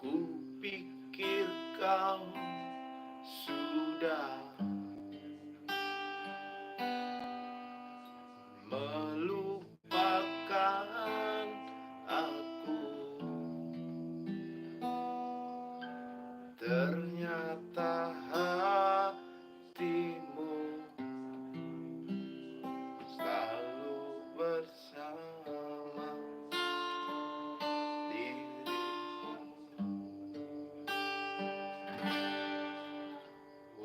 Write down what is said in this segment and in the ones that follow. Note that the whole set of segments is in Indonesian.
Kupikir kau sudah melupakan aku. Ternyata hatimu selalu bersama dirimu.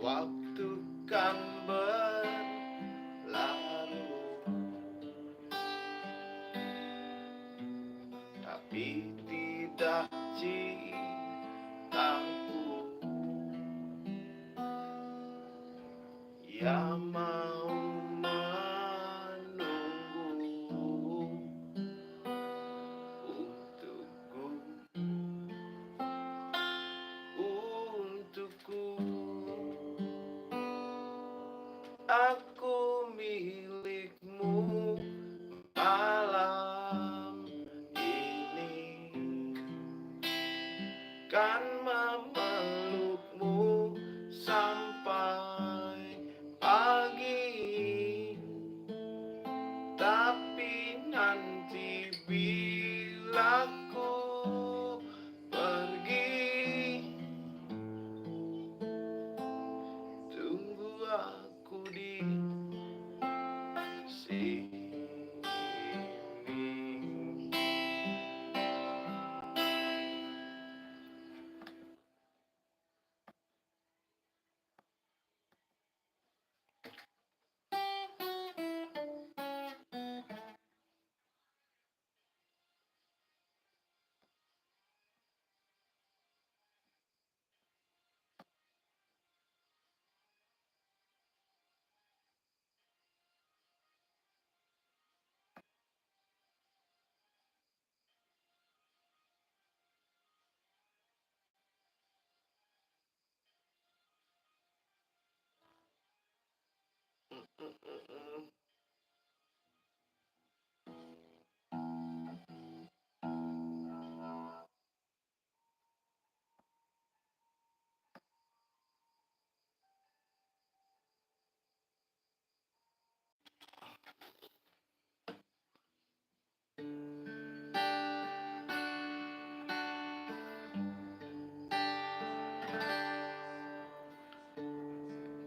Waktu kan berlalu, tapi tidak cintaku yang mau menunggu untukku, untukku. Aku milikmu malam ini, kan memelukmu sampai pagi. Tapi nanti bila ku pergi, tunggu aku di sini.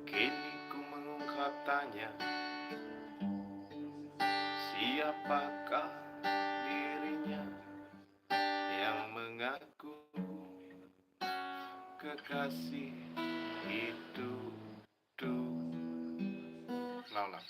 Kini ku mengungkap tanya, siapakah dirinya yang mengaku kekasih itu tuh. Lala.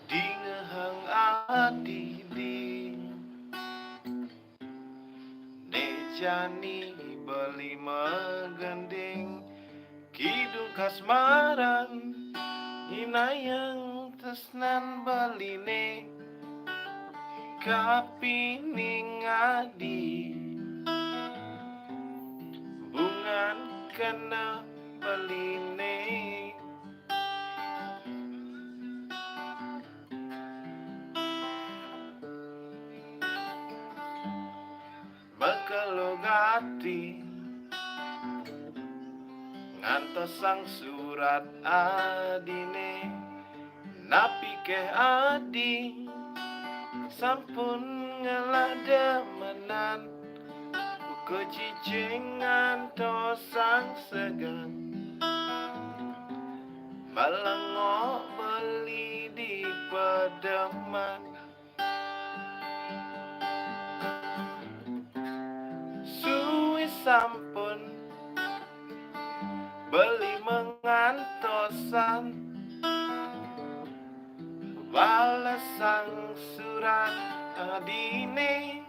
Dingehang adi di nejani beli megending kidung kasmaran inayang tresnan beline kapining adi bungan kena beline bekelogati ngantos sang surat adine napi ke adi sampun ngelademenan uga cicingan tosang segan balengok beli di pedeman suwi sampun beli mengantosan balas sang surat adine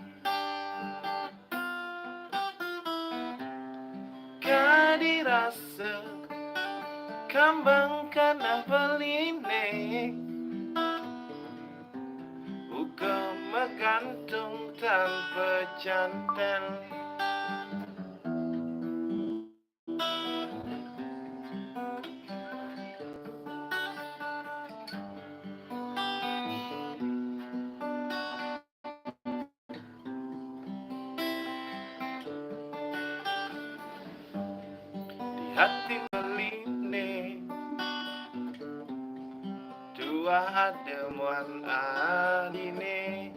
kadirasa kambang kana beline uga megantung tanpa jantan hati beline dua ademuan adine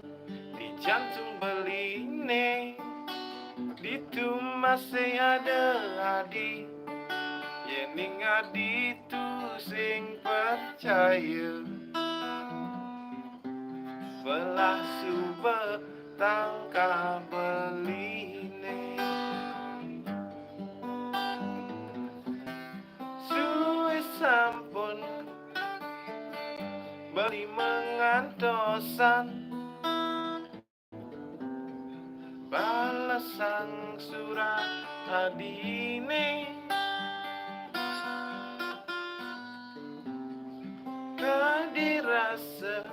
di jantung beline ditu masih ada adi yening adi tu sing percaya belah sube tangka beline sampun beli mengantosan balas sang surat adine kadirasa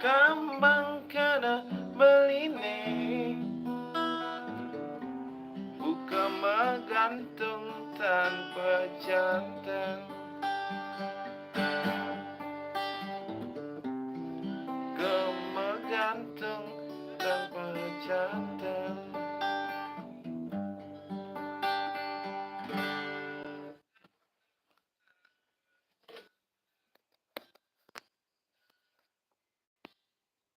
kambang kana beline buka megantung tanpa jantan